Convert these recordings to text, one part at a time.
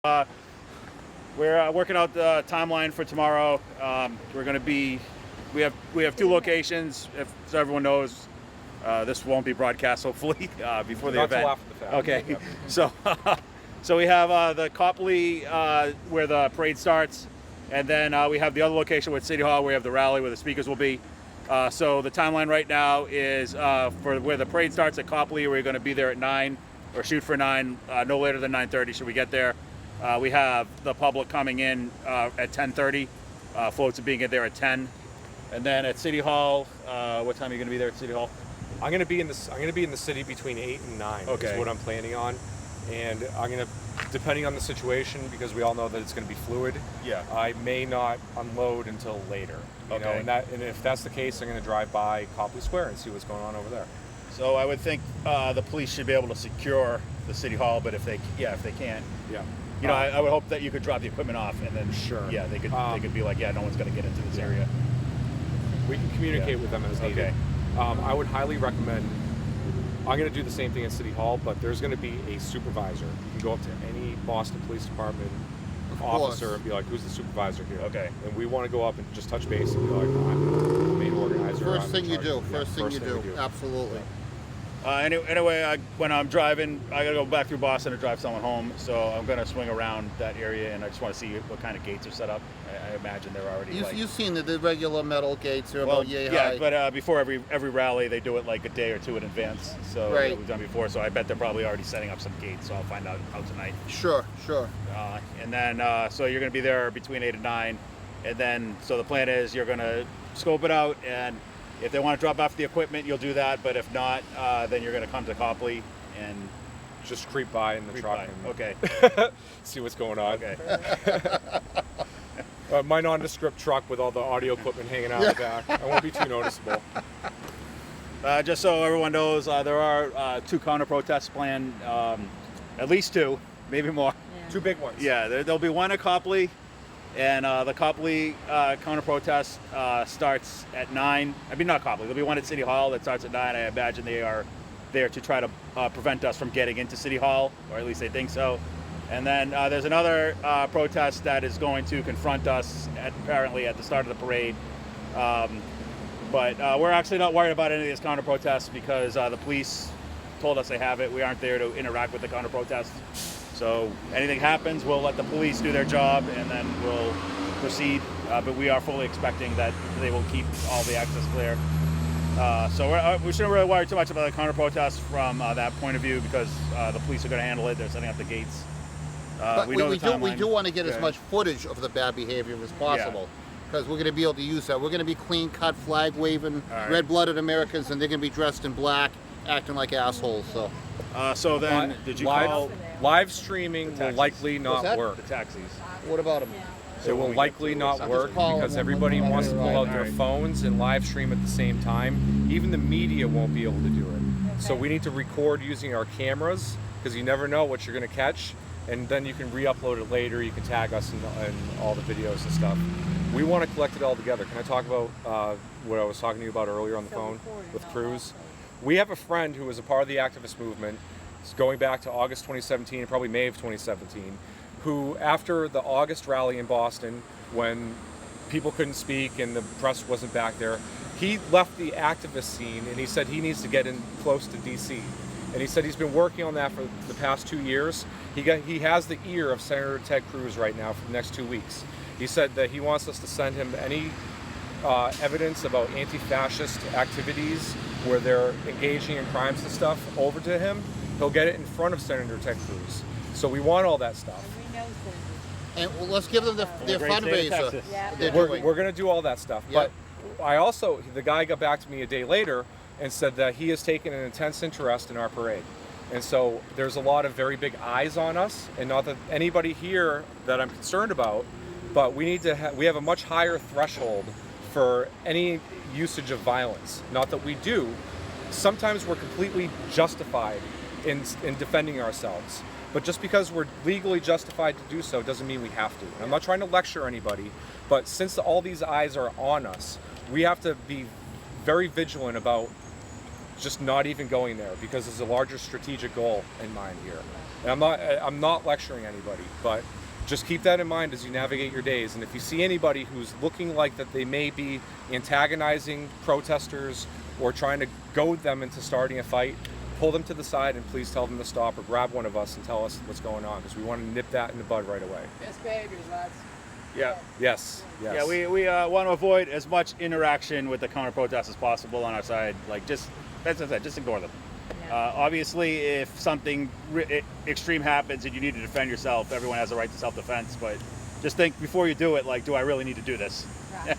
We're working out the timeline for tomorrow. We're going to be, we have two locations. If so everyone knows, this won't be broadcast hopefully before the Not event. till after the fact. Okay, Yep. so we have the Copley where the parade starts, and then we have the other location with City Hall where we have the rally where the speakers will be. So the timeline right now is for where the parade starts at Copley. We're going to be there at 9 or shoot for 9, no later than 9:30. Should we get there? We have the public coming in at 10:30. Floats are being in there at 10, and then at City Hall. What time are you going to be there at City Hall? I'm going to be in the city between 8 and 9. Okay. Is what I'm planning on, and I'm going to, depending on the situation, because we all know that it's going to be fluid. Yeah. I may not unload until later. You know, Okay. and if that's the case, I'm going to drive by Copley Square and see what's going on over there. So I would think the police should be able to secure the City Hall, but if they can't, Yeah. you know, I would hope that you could drop the equipment off, and then Sure. yeah, they could be like, yeah, no one's going to get into this area. We can communicate Yeah. with them as needed. Okay. I would highly recommend. I'm going to do the same thing at City Hall, but there's going to be a supervisor. You can go up to any Boston Police Department officer and be like, "Who's the supervisor here?" Okay. And we want to go up and just touch base and be like, "I'm the main organizer." First I'm thing in you charge." do. Yeah, First thing you do. we Absolutely. Anyway, when I'm driving, I gotta go back through Boston to drive someone home, so I'm gonna swing around that area, and I just want to see what kind of gates are set up. I imagine they're already You've seen the regular metal gates. They're about yay yeah, high. but before every rally, they do it like a day or two in advance. So Right. we've done before. So I bet they're probably already setting up some gates. So I'll find out tonight. Sure. And then so you're gonna be there between 8 and 9, and then so the plan is you're gonna scope it out, and if they want to drop off the equipment, you'll do that. But if not, then you're gonna come to Copley and just creep by in the creep truck by. and Okay. see what's going on. Okay. My nondescript truck with all the audio equipment hanging out the back. I won't be too noticeable. Just so everyone knows, there are 2 counter protests planned, at least 2, maybe more. Two big ones. Yeah, there'll be one at Copley, and the Copley counter protest starts at 9. I mean, not Copley. There'll be one at City Hall that starts at 9. I imagine they are there to try to prevent us from getting into City Hall, or at least they think so. And then there's another protest that is going to confront us apparently at the start of the parade. But we're actually not worried about any of these counter protests because the police told us they have it. We aren't there to interact with the counter protests. So anything happens, we'll let the police do their job, and then we'll proceed. But we are fully expecting that they will keep all the access clear. So we shouldn't really worry too much about the counter protests from that point of view because the police are going to handle it. They're setting up the gates. But We know the we timeline. do want to get as Good. much footage of the bad behavior as possible. Because we're going to be able to use that. We're going to be clean-cut, flag-waving, All right. red-blooded Americans, and they're going to be dressed in black, acting like assholes. So So then, did you call Live streaming will taxis? likely not that? work. the taxis? what about them? It will likely not I'll work just call because them everybody when wants to they're pull out right. their Alright. phones and live stream at the same time. Even the media won't be able to do it. So we need to record using our cameras because you never know what you're going to catch, and then you can re-upload it later. You can tag us in all the videos and stuff. We want to collect it all together. Can I talk about what I was talking to you about earlier on the phone with Cruz? We have a friend who was a part of the activist movement going back to August 2017, probably May of 2017, who after the August rally in Boston, when people couldn't speak and the press wasn't back there, he left the activist scene and he said he needs to get in close to DC. And he said he's been working on that for the past 2 years. He has the ear of Senator Ted Cruz right now for the next 2 weeks. He said that he wants us to send him any evidence about anti-fascist activities where they're engaging in crimes and stuff over to him. He'll get it in front of Senator Ted Cruz. So we want all that stuff. And let's give them their great state of fundraiser. Texas. Yeah. They're We're doing. going to do all that stuff. Yep. But I also, the guy got back to me a day later and said that he has taken an intense interest in our parade. And so there's a lot of very big eyes on us, and not that anybody here that I'm concerned about, but we need to we have a much higher threshold for any usage of violence. Not that we do. Sometimes we're completely justified in defending ourselves. But just because we're legally justified to do so doesn't mean we have to. And I'm not trying to lecture anybody, but since all these eyes are on us, we have to be very vigilant about just not even going there because there's a larger strategic goal in mind here. And I'm not lecturing anybody, but just keep that in mind as you navigate your days. And if you see anybody who's looking like that they may be antagonizing protesters or trying to goad them into starting a fight, pull them to the side and please tell them to stop, or grab one of us and tell us what's going on, because we want to nip that in the bud right away. Best behaviors, lads. Yeah. Yes. Yeah, we want to avoid as much interaction with the counter protests as possible on our side. Like, just, as I said, just ignore them. Obviously, if something extreme happens and you need to defend yourself, everyone has a right to self-defense. But just think before you do it, like, do I really need to do this? Right.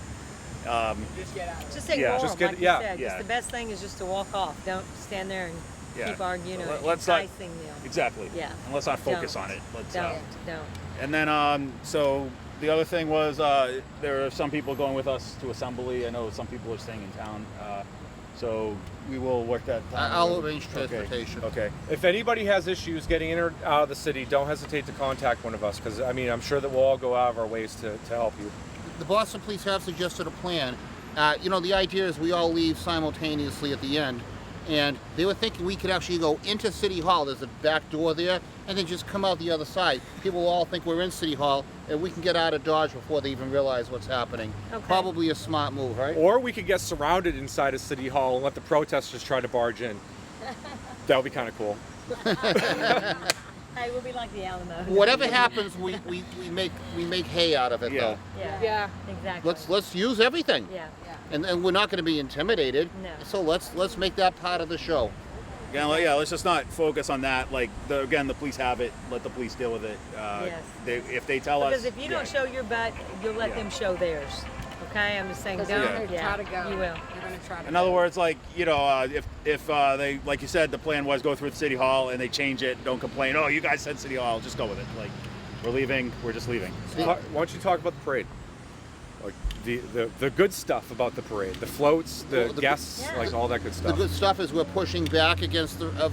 Just get out of it. Just ignore Just them, get- like you yeah, said. yeah. Just the best thing is just to walk off. Don't stand there and keep arguing or Let's not, enticing them. exactly. Yeah. And let's not focus Don't. on it. Let's. Don't. And then, so the other thing was there are some people going with us to assembly. I know some people are staying in town. So we will work that. I'll arrange transportation. Okay. If anybody has issues getting in or out of the city, don't hesitate to contact one of us, because I mean, I'm sure that we'll all go out of our ways to help you. The Boston police have suggested a plan. The idea is we all leave simultaneously at the end, and they were thinking we could actually go into City Hall. There's a back door there, and then just come out the other side. People will all think we're in City Hall, and we can get out of Dodge before they even realize what's happening. Okay. Probably a smart move, right? Or we could get surrounded inside of City Hall and let the protesters try to barge in. That would be kind of cool. Hey, we'll be like the Alamo. Whatever happens, we make hay out of it, Yeah. though. Yeah. Exactly. Let's use everything. Yeah. And we're not going to be intimidated. No. So let's make that part of the show. Yeah, let's just not focus on that. Like, again, the police have it. Let the police deal with it. Yes. If they tell us. Because if you don't show your butt, you'll let them show theirs. Okay? I'm just saying, Because don't. they're going to try to go. You will. They're going to try to In go. other words, like, if they, like you said, the plan was go through the City Hall and they change it, don't complain. Oh, you guys said City Hall. Just go with it. Like, we're leaving. We're just leaving. Why don't you talk about the parade? Like the good stuff about the parade, the floats, the Well, guests, Yeah. like all that good The stuff. good stuff is we're pushing back against the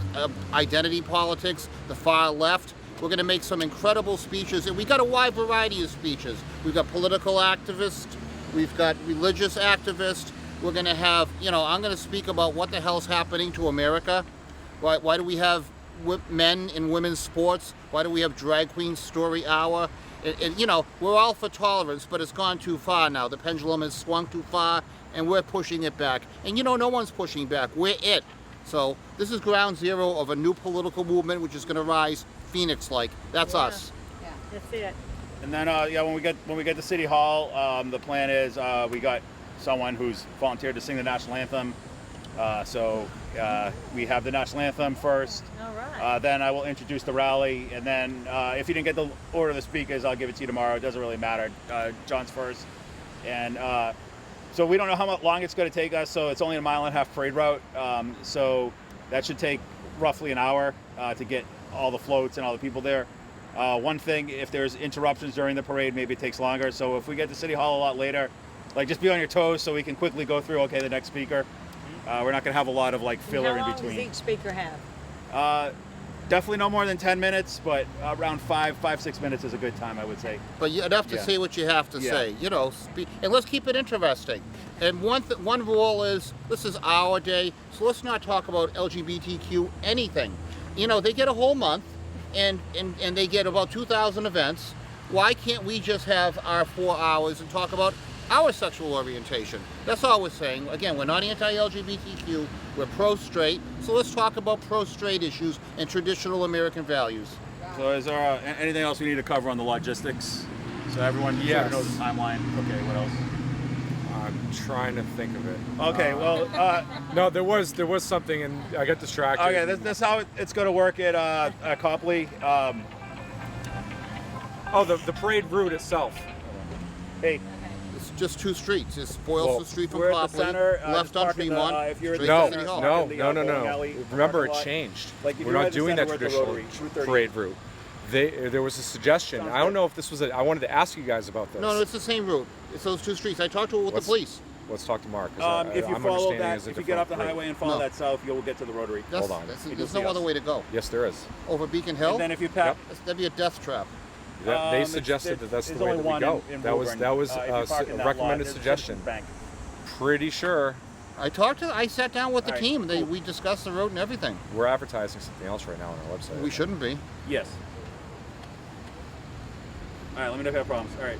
identity politics, the far left. We're going to make some incredible speeches, and we got a wide variety of speeches. We've got political activists, we've got religious activists. We're going to have, I'm going to speak about what the hell's happening to America. Why do we have men in women's sports? Why do we have drag queen story hour? And we're all for tolerance, but it's gone too far now. The pendulum has swung too far, and we're pushing it back. And no one's pushing back. We're it. So this is ground zero of a new political movement, which is going to rise Phoenix-like. That's Yeah. us. Yeah. That's it. And then, when we get to City Hall, the plan is we got someone who's volunteered to sing the national anthem. So we have the national anthem first. All right. Then I will introduce the rally, and then if you didn't get the order of the speakers, I'll give it to you tomorrow. It doesn't really matter. John's first, and so we don't know how long it's going to take us. So it's only a 1.5 mile parade route. So that should take roughly an hour to get all the floats and all the people there. One thing, if there's interruptions during the parade, maybe it takes longer. So if we get to City Hall a lot later, like, just be on your toes so we can quickly go through. Okay, the next speaker. We're not going to have a lot of like filler How long in between. does each speaker have? Definitely no more than 10 minutes, but around 5-6 minutes is a good time, I would say. But you enough to Yeah. say what you have to Yeah. say, and let's keep it interesting. And one rule is, this is our day, so let's not talk about LGBTQ anything. They get a whole month, and they get about 2,000 events. Why can't we just have our 4 hours and talk about our sexual orientation? That's all we're saying. Again, we're not anti-LGBTQ, we're pro-straight, so let's talk about pro-straight issues and traditional American values. So is there anything else we need to cover on the logistics? So everyone sort Yes. of knows the timeline. Okay, what else? I'm trying to think of it. Okay, well, No, there was something, and I got distracted. okay, that's how it's going to work at Copley. The parade route itself. Hey, It's just 2 streets. It's Boylston Well, Street from we're at the Copley, center, left just on park in the, Tremont, if you're at the straight No, to City Hall. no, The, no, no, bowling no. alley, Remember, it parking lot. changed. Like, if We're you're not at the doing center, that we're at the traditional Rotary, Route 30. parade route. There was a suggestion. Sounds I don't good. know if this was I wanted to ask you guys about this. No, it's the same route. It's those 2 streets. I talked to it with Let's- the police. Let's talk to Mark. 'cause If you I'm follow understanding that, it's a if you get off the different route. highway and follow No. that south, you'll get to the Rotary. Hold on. There's You no see other us. way to go. Yes, there is. Over Beacon Hill? And then if you pass, That'd be a death trap. They it's- suggested that that's the there's way only that we one go. in That was Woburn. If you a park in that lot, recommended there's a suggestion. Citizens Bank. Pretty sure I sat down with the All right, team. cool. We discussed the road and everything. We're advertising something else right now on our website. We shouldn't be. Yes. All right, let me know if you have problems. All right.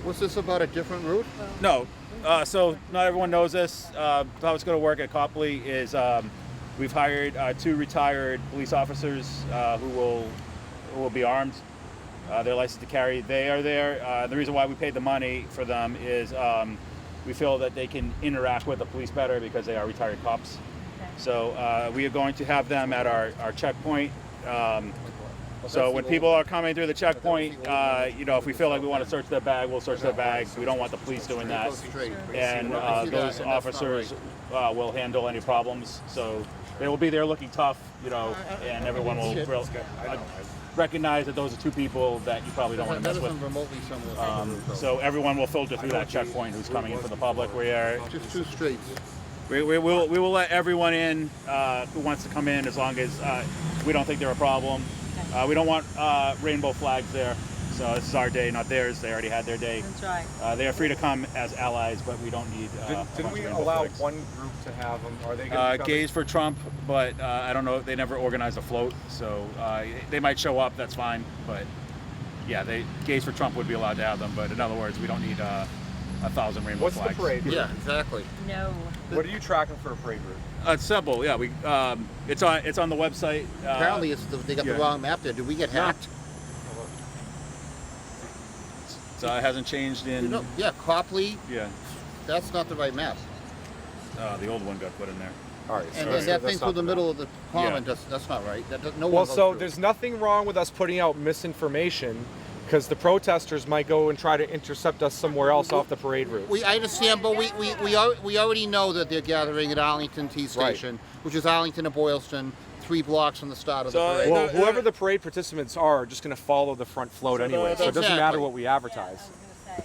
What's this about a different route? No. So not everyone knows this. How it's going to work at Copley is we've hired 2 retired police officers who will be armed. They're licensed to carry. They are there. The reason why we paid the money for them is we feel that they can interact with the police better because they are retired cops. Okay. So we are going to have them at our checkpoint. So when the people old- are coming through the checkpoint, the old you know, if we feel like we want to search their bag, we'll search their bags. We don't want the police doing that. Go straight. And I see that, those and that's not officers right. will handle any problems. So they will be there looking tough, you know, and everyone will recognize that those are 2 people that you probably don't want to That mess with. isn't remotely similar to the route, though. So everyone will filter through that checkpoint who's coming in for the public. We Just 2 straights. will let everyone in who wants to come in as long as we don't think they're a problem. We don't want rainbow flags there. So this is our day, not theirs. They already had their day. That's right. They are free to come as allies, but we don't need. Didn't we allow one group to have them? Are they going to Gays for Trump, but I don't know. They never organized a float, so they might show up. That's fine, but yeah, Gays for Trump would be allowed to have them. But in other words, we don't need 1,000 rainbow What's flags. the parade? Yeah, exactly. No. What are you tracking for a parade route? It's simple. Yeah, we it's on the website. Apparently, they got the yeah. wrong map there. Did we get hacked? it hasn't changed in. Yeah, Copley. Yeah, That's not the right map. the old one got put in there. All right. And so then that that's thing not through the middle of the common, Yeah. that's not right. No Well, one goes so through. there's nothing wrong with us putting out misinformation because the protesters might go and try to intercept us somewhere else off the parade route. I understand, but we already know that they're gathering at Arlington T Station, which is Arlington and Boylston, 3 blocks from the start of the So, parade. Well, No, whoever the parade participants are just going to follow the front float anyway, so it doesn't Exactly. matter what we advertise.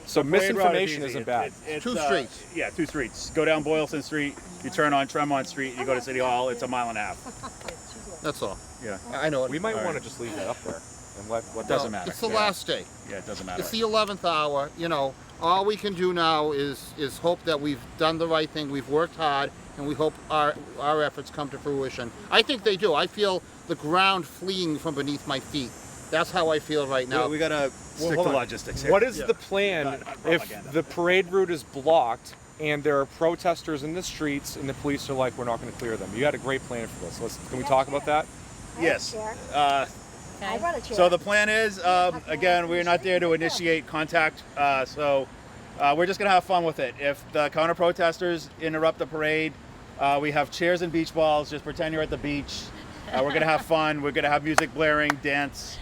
So Parade route is misinformation easy. isn't bad. It's, 2 streets. Yeah, 2 streets. Go down Boylston Street, you turn on Tremont Street, you go to City Hall. It's a mile and a half. That's all. Yeah, I know it. We might All want right. to just leave that up there and let what doesn't matter. It's the Yeah. last day. yeah, it doesn't matter. It's the 11th hour. You know, all we can do now is hope that we've done the right thing. We've worked hard, and we hope our efforts come to fruition. I think they do. I feel the ground fleeing from beneath my feet. That's how I feel right now. we gotta stick hold to on. logistics here. What is the plan Not if propaganda. the parade route is blocked and there are protesters in the streets and the police are like, we're not going to clear them? You had a great plan for this. Can we talk about that? Yes. Okay. I brought a chair. So the plan is, again, we're not there to initiate contact, so we're just gonna have fun with it. If the counter protesters interrupt the parade, we have chairs and beach balls. Just pretend you're at the beach. We're gonna have fun. We're gonna have music blaring, dance.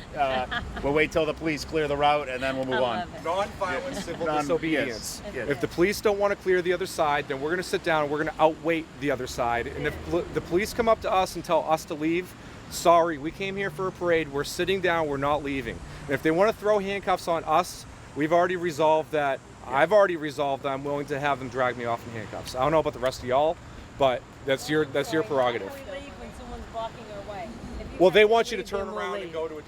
We'll wait till the police clear the route, and then we'll move I on. love it. Non-violent civil Non- disobedience. yes, yes. If the police don't want to clear the other side, then we're going to sit down and we're going to outweight the other side. And if the police come up to us and tell us to leave, sorry, we came here for a parade. We're sitting down. We're not leaving. And if they want to throw handcuffs on us, we've already resolved that. I've already resolved that I'm willing to have them drag me off in handcuffs. I don't know about the rest of y'all, but that's your prerogative. How can we leave when someone's blocking our way? If you Well, have they to want you to leave, turn then we'll around and leave. go to a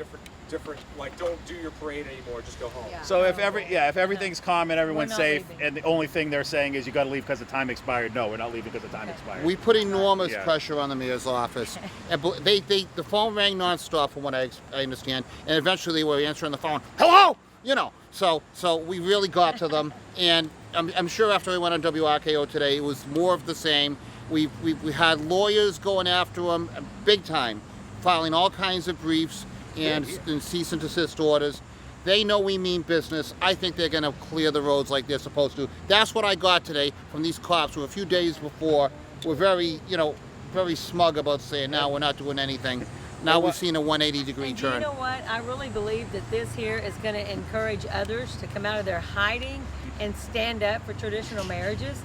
different, like, don't do your parade anymore. Just go home. Yeah. So if everything's calm and everyone's not safe, leaving. and the only thing they're saying is you got to leave because the time expired. No, we're not leaving because the time expired. We put enormous Yeah. pressure on the mayor's office, and the phone rang nonstop, from what I understand, and eventually they were answering the phone. Hello, you know. So we really got to them, and I'm sure after I went on WRKO today, it was more of the same. We had lawyers going after them big time, filing all kinds of briefs and cease and desist orders. They know we mean business. I think they're going to clear the roads like they're supposed to. That's what I got today from these cops who a few days before were very smug about saying, now we're not doing anything. Now we've seen a 180-degree And do you turn. know what? I really believe that this here is going to encourage others to come out of their hiding and stand up for traditional marriages.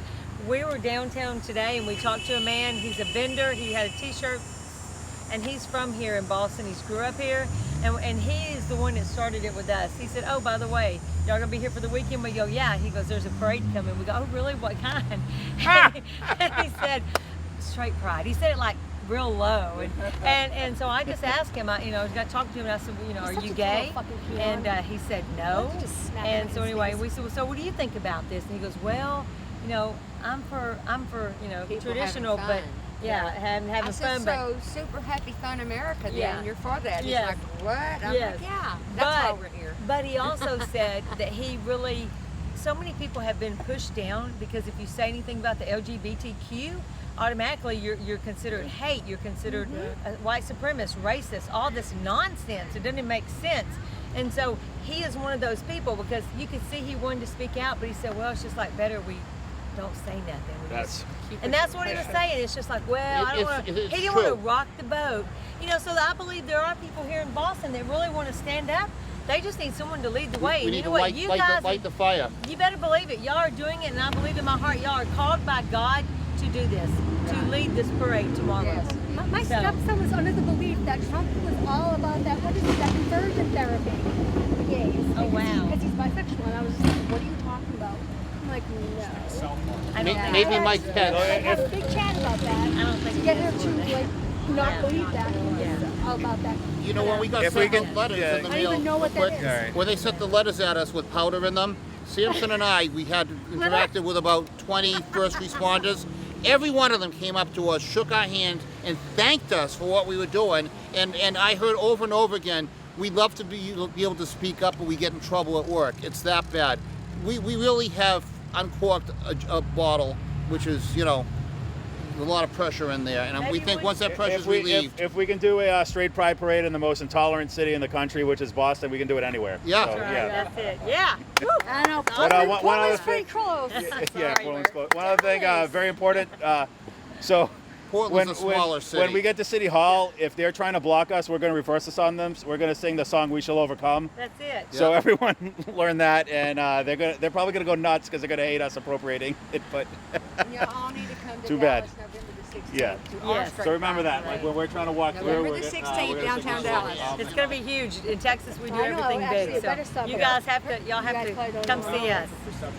We were downtown today and we talked to a man. He's a vendor. He had a t-shirt, and he's from here in Boston. He's grew up here, and he is the one that started it with us. He said, oh, by the way, y'all gonna be here for the weekend? We go, yeah. He goes, there's a parade coming. We go, oh, really? What kind? And he said, straight pride. He said it like real low, and so I just asked him. I got to talk to him, and I said, well, are He's such you a gay? little fucking peon. And he said no. Why don't you just snap And him so in his anyway, face? we said, well, so what do you think about this? And he goes, well, you know, I'm for People traditional, having but fun. yeah, having I fun, said, but so super happy fun America then, Yeah. you're for that. Yes. He's like, what? I'm Yes. like, yeah, that's why But- we're here. But he also said that he really, so many people have been pushed down because if you say anything about the LGBTQ, automatically you're considered hate, you're considered a white supremacist, racist, all this nonsense. It doesn't make sense. And so he is one of those people because you could see he wanted to speak out, but he said, well, it's just like better we don't say nothing. We just keep and that's what he was saying. It's just like, well, I don't want to. He didn't want to rock the boat, you know. So I believe there are people here in Boston that really want to stand up. They just need someone to lead the way. We And need you to know what? You guys, light the fire. you better believe it. Y'all are doing it, and I believe in my heart, y'all are called by God to do this, to lead this parade tomorrow. Yes. My stepson was under the belief that Trump was all about that, what is it, that conversion therapy for gays. Oh, wow. Because he's bisexual. And I was just like, what are you talking about? I'm like, no. I don't think Maybe so. Mike I Pence. had a big chat about that. I don't think To get her so. to, like, not believe that he was Yeah. all about that. You know, when we got If we sent can- out letters yeah. in the I don't mail, even know what that is. Alright. when they sent the letters at us with powder in them, Samson and I, we had interacted with about 20 first responders. Every one of them came up to us, shook our hand, and thanked us for what we were doing. And I heard over and over again, we'd love to be able to speak up, but we get in trouble at work. It's that bad. We really have uncorked a bottle, which is, you know, a lot of pressure in there. And we Maybe think we- once that pressure's relieved, if we can do a straight pride parade in the most intolerant city in the country, which is Boston, we can do it anywhere. Yeah. So, Right, yeah. that's it. Yeah. Woo. I don't know. But, Portland's one other pretty thing- close. Yeah, Sorry, Portland's Bert. close. One other thing, very important. So Portland's a smaller city. when we get to City Hall, if they're trying to block us, we're going to reverse this on them. So we're going to sing the song "We Shall Overcome." That's it. So Yeah. everyone learn that, and they're probably going to go nuts because they're going to hate us appropriating it. But You all need to come to Too bad. Dallas November the 16th. Yeah. To our Yes. straight so remember pride that, like parade. when we're trying to walk November through, the we're gonna- 16th, we're gonna sing downtown the song. Dallas. It's gonna be huge. In Texas, we do I know, everything actually, big. it So better stop you it. guys have to, y'all You have guys to probably don't come know. see us.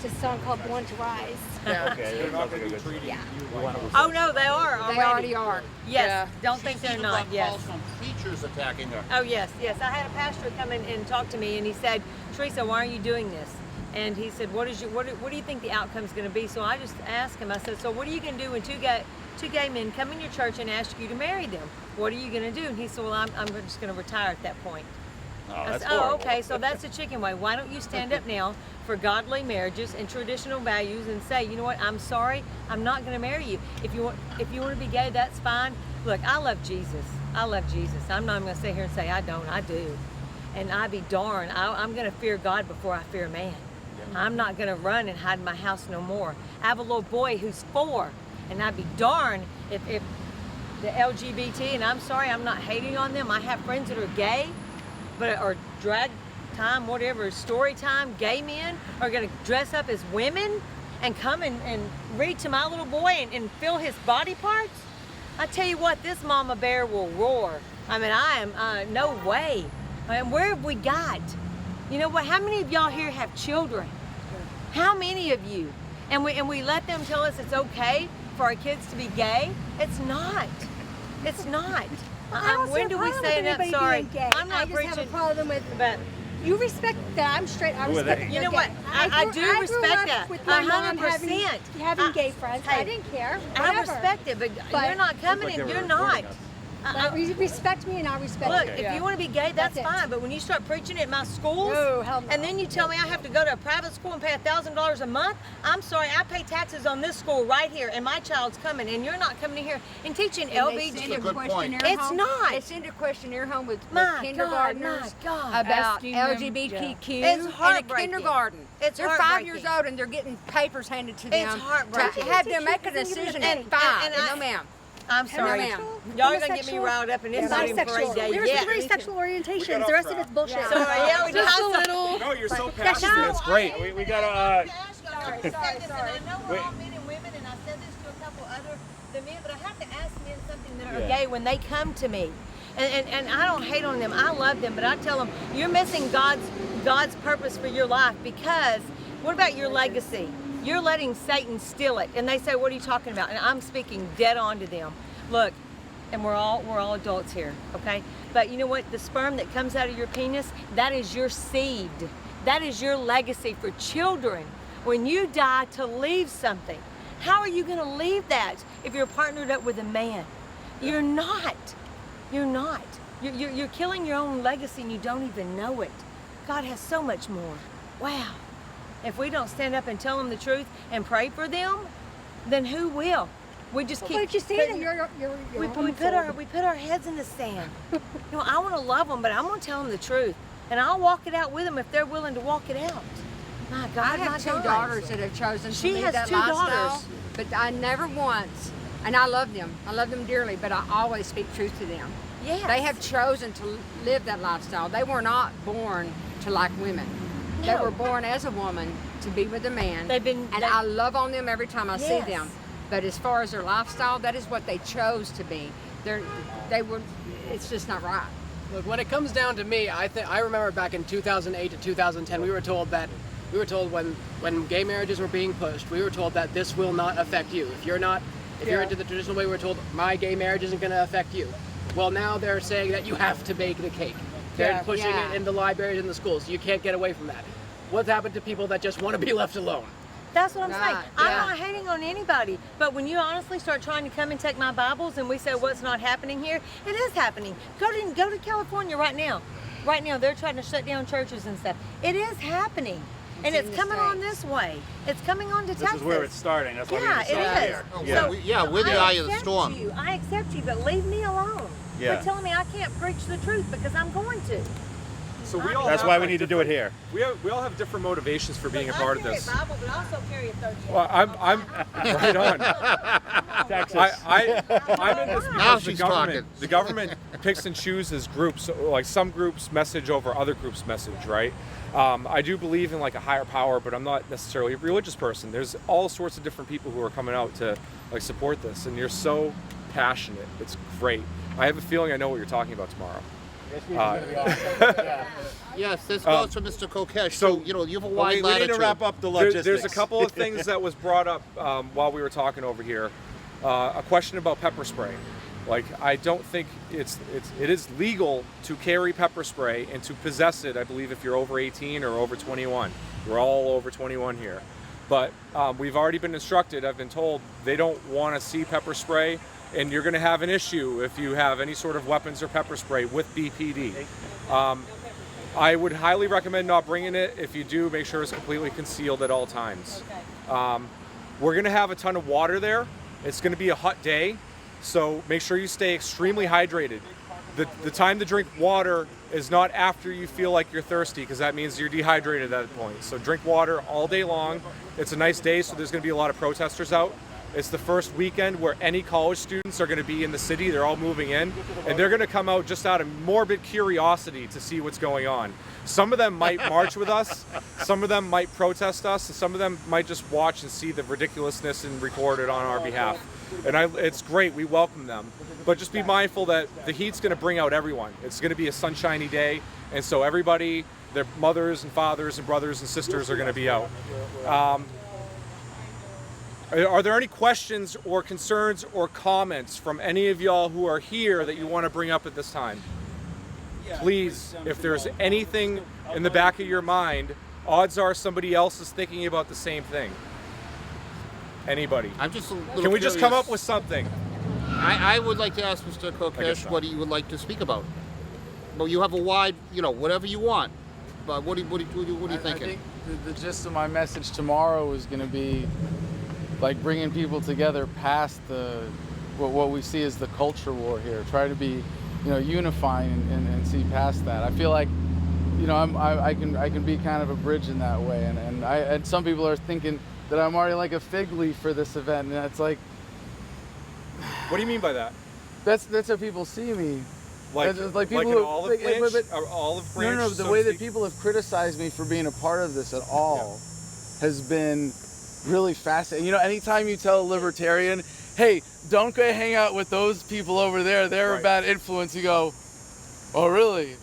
It's a song called Born to Rise. Yeah. Okay, They're that not sounds like going a to be good. treating Yeah. you like Oh no, they are They already are. Yes. Yeah. Don't think they're not. Yes. Calls from preachers attacking her. Oh yes, yes. I had a pastor come in and talk to me, and he said, "Teresa, why are you doing this?" And he said, "What do you think the outcome's going to be?" So I just asked him. I said, "So what are you going to do when two gay men come in your church and ask you to marry them? What are you going to do?" And he said, "Well, I'm just going to retire at that point." Oh, I that's said, "Oh, horrible. okay. So that's the chicken way. Why don't you stand up now for godly marriages and traditional values and say, you know what? I'm sorry. I'm not going to marry you. If you want to be gay, that's fine. Look, I love Jesus. I love Jesus. I'm not going to sit here and say I don't. I do. And I be darned. I'm going to fear God before I fear man. I'm not going to run and hide in my house no more. I have a little boy who's 4, and I'd be darned if the LGBT, and I'm sorry, I'm not hating on them. I have friends that are gay, or drag time, whatever, story time, gay men are going to dress up as women and come and read to my little boy and feel his body parts. I tell you what, this mama bear will roar. I mean, I am, no way. I mean, where have we got? You know what, how many of y'all here have children? How many of you? And we let them tell us it's okay for our kids to be gay? It's not. It's not. I don't When see a do we problem say with enough? anybody Sorry, being gay. I'm not I just preaching. have a problem with. But You respect that I'm straight. I Who are respect they? that you you're know what? gay. I do grew respect up that. With my mom 100%. having gay friends. hey, I didn't care. I Whatever. respect it, but But- you're not coming Like and they you're were not. recording us. But respect me and I'll respect Look, you. if you want to be gay, that's That's it. fine. But when you start preaching at my schools, No, hell no. and then you tell me I have to go to a private school and pay $1,000 a month, I'm sorry, I pay taxes on this school right here, and my child's coming, and you're not coming in here and teaching And they LBG. send a good point. questionnaire It's home. not. They send a questionnaire home with My kindergartners God, my God. about Asking them- LGBTQ It's in a heartbreaking. kindergarten. It's They're 5 heartbreaking. years old and they're getting papers handed to them. It's heartbreaking. To have them make a decision at 5. and no, ma'am. I'm sorry. ma'am. Y'all are going to get me Homosexual- riled up, and it's not even parade Bisexual. day We're yet. very sexual orientations. The rest of it's bullshit. So, yeah, we Just have a to- little. No, you're so That's passionate. just- It's great. We gotta. Sorry. And I know we're Wait. all men and women, and I said this to a couple other men, but I have to ask men something that are Yeah. gay when they come to me. And I don't hate on them. I love them, but I tell them, you're missing God's purpose for your life, because what about your legacy? You're letting Satan steal it. And they say, what are you talking about? And I'm speaking dead on to them. Look, and we're all adults here, okay? But you know what? The sperm that comes out of your penis, that is your seed. That is your legacy for children. when you die to leave something. How are you going to leave that if you're partnered up with a man? You're not. You're not. You're killing your own legacy and you don't even know it. God has so much more. Wow. If we don't stand up and tell them the truth and pray for them, then who will? We just keep. But you see that you're we put our heads in the sand. I want to love them, but I'm going to tell them the truth, and I'll walk it out with them if they're willing to walk it out. My God, I have two daughters that have chosen to lead that two lifestyle, daughters. but I never once, and I love them. I love them dearly, but I always speak truth to them. Yes. They have chosen to live that lifestyle. They were not born to like women. No. They were born as a woman to be with a man. And I love on them every time I see Yes. them. But as far as their lifestyle, that is what they chose to be. They were. It's just not right. Look, when it comes down to me, I remember back in 2008 to 2010, we were told when gay marriages were being pushed, we were told that this will not affect you. If you're into the traditional way, we're told my gay marriage isn't going to affect you. Well, now they're saying that you have to bake the cake. They're pushing it in the libraries and the schools. You can't get away from that. What's happened to people that just want to be left alone? That's what I'm saying. Right, I'm yeah. not hating on anybody, but when you honestly start trying to come and take my Bibles and we say what's not happening here, it is happening. Go to California right now. Right now they're trying to shut down churches and stuff. It is happening. And it's in the coming on States. this way. It's coming on to This Texas. is where it's starting. That's why we Yeah, need to start it is. here. Oh, Yeah. we're the I eye of the accept storm. you. I accept you, but leave me alone. Yeah. You're telling me I can't preach the truth because I'm going to. So we all That's have, why we like, need to do it here. We all have different motivations for being a part of this. I carry a Bible, but I also carry a 30. Well, I'm right on. Texas. I'm in this Now because she's talking. the government picks and chooses groups, like some groups message over other groups message, right? I do believe in like a higher power, but I'm not necessarily a religious person. There's all sorts of different people who are coming out to like support this, and you're so passionate. It's great. I have a feeling I know what you're talking about tomorrow. Yes, this goes for Mr. Kokesh. so- So, you have a Well, wide we need latitude. to wrap up the There- logistics. there's a couple of things that was brought up while we were talking over here. A question about pepper spray. Like, I don't think it is legal to carry pepper spray and to possess it. I believe if you're over 18 or over 21. We're all over 21 here. But we've already been instructed. I've been told they don't want to see pepper spray, and you're going to have an issue if you have any sort of weapons or pepper spray with BPD. I would highly recommend not bringing it. If you do, make sure it's completely concealed at all times. We're going to have a ton of water there. It's going to be a hot day, so make sure you stay extremely hydrated. The time to drink water is not after you feel like you're thirsty, because that means you're dehydrated at that point. So drink water all day long. It's a nice day, so there's going to be a lot of protesters out. It's the first weekend where any college students are going to be in the city. They're all moving in, and they're going to come out just out of morbid curiosity to see what's going on. Some of them might march with us, some of them might protest us, and some of them might just watch and see the ridiculousness and record it on our behalf. And it's great, we welcome them. But just be mindful that the heat's going to bring out everyone. It's going to be a sunshiny day, and so everybody, their mothers and fathers and brothers and sisters are going to be out. Are there any questions or concerns or comments from any of y'all who are here that you want to bring up at this time? Please, if there's anything in the back of your mind, odds are somebody else is thinking about the same thing. Anybody? I'm just a little Can we just come curious. up with something? I would like to ask Mr. guess Kokesh so. what he would like to speak about. Well, you have a wide, whatever you want. But what are you I thinking? think the gist of my message tomorrow is going to be like bringing people together past what we see as the culture war here. Try to be, unifying and see past that. I feel like, I can be kind of a bridge in that way. And some people are thinking that I'm already like a fig leaf for this event, and it's like What do you mean by that? that's how people see me. Like, It's like people an who- olive branch? Or olive branch? No, so the to way that speak? people have criticized me for being a part of this at all has been really fascinating. Anytime you tell a libertarian, hey, don't go hang out with those people over there, they're Right. a bad influence, you go, oh, really?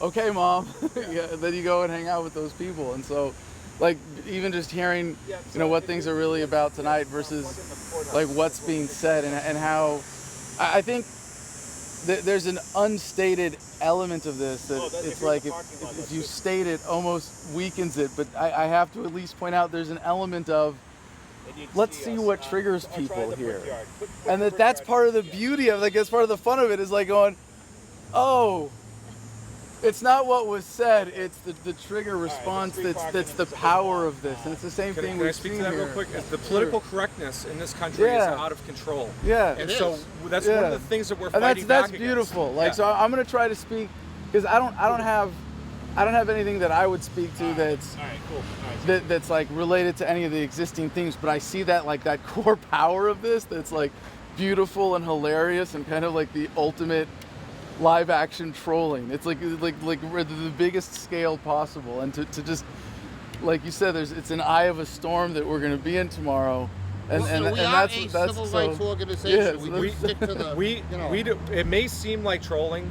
Okay, Mom. Yeah, then you go and hang out with those people. And so, like, even just hearing, what things are really about tonight versus, like, what's being said and how I think there's an unstated element of this that that's it's if you're in like the parking lot, if that's you good. state it, almost weakens it. But I have to at least point out there's an element of let's see what triggers people here, and that's part of the beauty of like that's part of the fun of it is like going, oh. It's not what was said. It's the trigger response that's the power of this, and it's the same thing Can I we've speak seen to that here. real quick? The political correctness in this country is Yeah. out of control. Yeah, And It so is. that's one of the things that we're fighting that's back beautiful. against. Like Yeah. so, I'm gonna try to speak because I don't have anything that I would speak to that's All right, cool. All right. that's like related to any of the existing things. But I see that like that core power of this that's like beautiful and hilarious and kind of like the ultimate live action trolling. It's like we're the biggest scale possible, and to just like you said, it's an eye of a storm that we're going to be in tomorrow, and Well, we are that's a that's civil so, rights organization. yeah, we so do stick to the. we do. It may seem like trolling,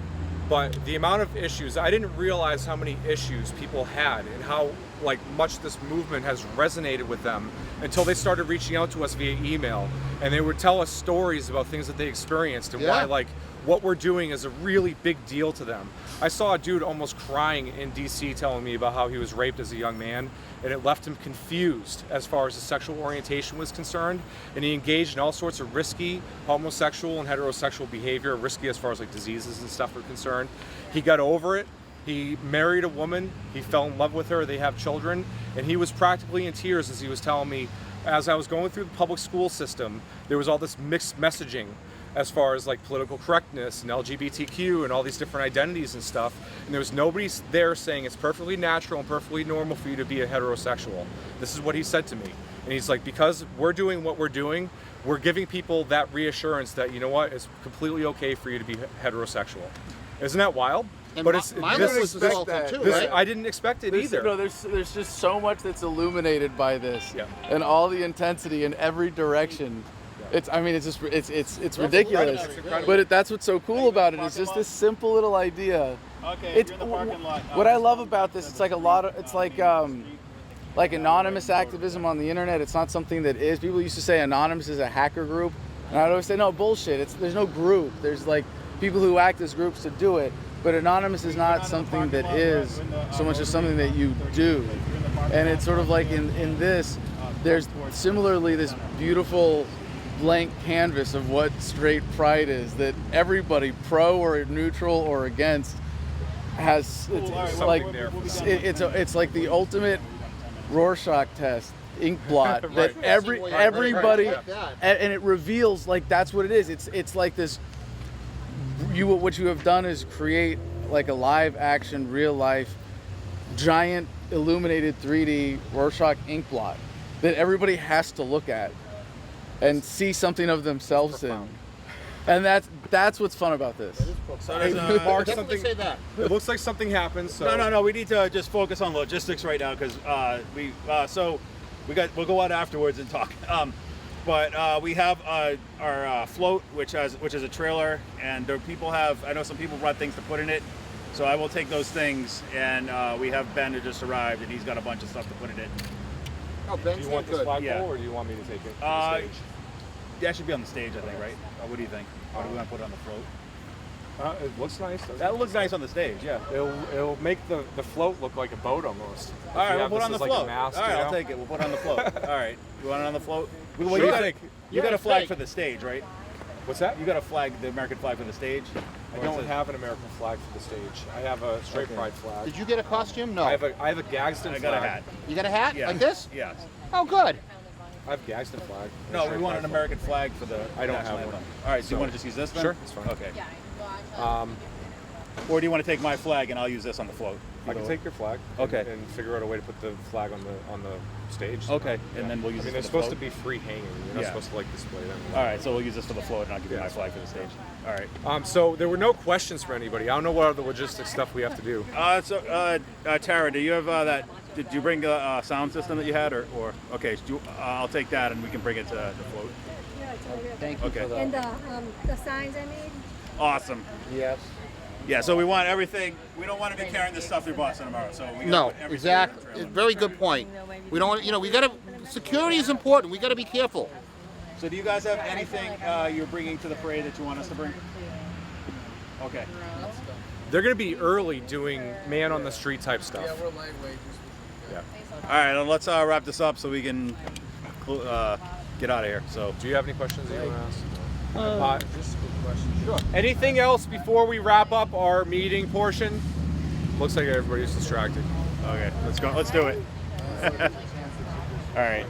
but the amount of issues, I didn't realize how many issues people had and how like much this movement has resonated with them until they started reaching out to us via email, and they would tell us stories about things that they experienced and why Yeah. like what we're doing is a really big deal to them. I saw a dude almost crying in DC telling me about how he was raped as a young man, and it left him confused as far as his sexual orientation was concerned, and he engaged in all sorts of risky homosexual and heterosexual behavior, risky as far as like diseases and stuff are concerned. He got over it. He married a woman, he fell in love with her, they have children, and he was practically in tears as he was telling me, as I was going through the public school system, there was all this mixed messaging as far as like political correctness and LGBTQ and all these different identities and stuff, and there was nobody there saying it's perfectly natural and perfectly normal for you to be a heterosexual. This is what he said to me, and he's like, because we're doing what we're doing, we're giving people that reassurance that, you know what, it's completely okay for you to be heterosexual. Isn't that wild? And But mine this was is assaulted too, this, right? I didn't expect it either. No, there's just so much that's illuminated by this, Yeah. and all the intensity in every direction. It's it's ridiculous, incredible. but that's what's so cool about it. It's just this simple little idea. Okay, It's you're in the parking lot. what I love about this. It's like like anonymous activism on the internet. It's not something that is. People used to say anonymous is a hacker group, and I'd always say no, bullshit. There's no group. There's like people who act as groups to do it, but anonymous is not something that is so much as something that you do. And it's sort of like in this, there's similarly this beautiful blank canvas of what straight pride is that everybody, pro or neutral or against, has. It's like it's like the ultimate Rorschach test, ink blot that Right. everybody Like that. and it reveals like that's what it is. It's like this. What you have done is create like a live action, real life, giant illuminated 3D Rorschach ink blot that everybody has to look at and see something of themselves in. And that's what's fun about this. So Hey, does, Mark, Definitely something. say that. It looks like something happened. So no. We need to just focus on logistics right now because we'll go out afterwards and talk. But we have our float, which is a trailer, and I know some people brought things to put in it. So I will take those things, and we have Ben who just arrived, and he's got a bunch of stuff to put in it. Oh, Do Ben's you want not this good. flagpole, Yeah. or do you want me to take it to the Uh, stage? That should be on the stage, I think, right? What do you think? Or do we want to put it on the float? It looks nice. doesn't That it? looks nice on the stage, yeah. It'll make the float look like a boat almost. If All right, you we'll have put it this on the as like a float. mast, All right, you I'll know? take it. We'll put it on the float. All right, you want it on the float? What do Sure. you think? You got a flag Thank- for the stage, right? What's that? You got a flag, the American flag for the stage? I Or don't is it- have an American flag for the stage. I have a straight Okay. pride flag. Did you get a costume? No. I have a Gadsden I flag. got a hat. You got a hat Yeah. like this? Yes. Oh, good. I have Gadsden flag. No, we Straight want an pride American flag for the I don't national have one. anthem. All right, so you So- want to just use this then? Sure, it's fine. Okay. flag. Or do you want to take my flag and I'll use this on the float? I can take your flag. Okay. And figure out a way to put the flag on the stage. Okay, Yeah. and then we'll use I mean, this they're for the supposed to float? be free hanging. You're not Yeah. supposed to like display them. All right, so we'll use this for the float and I'll give you Yeah. my flag for the stage. All right. So there were no questions for anybody. I don't know what other logistics stuff we have to do. Tara, do you have that? Did you bring a sound system that you had, or okay? I'll take that and we can bring it to the float. Yeah, it's over there. Thank you Okay. for that. And the signs I made. Awesome. Yes. Yeah, so we want everything. We don't want to be carrying this stuff through Boston tomorrow. So we gotta No, put everything in the exactly. trailer. Very good point. We don't want, we gotta, security is important. We gotta be careful. So do you guys have anything you're bringing to the parade that you want us to bring? Okay. They're going to be early doing man on the street type stuff. Yeah, we're lightweight. Yeah. All right, well, let's wrap this up so we can get out of here. So, Do you have any questions that you want to ask? Just a quick question. Sure. Anything else before we wrap up our meeting portion? Looks like everybody's distracted. okay, let's go. Let's do it. All right.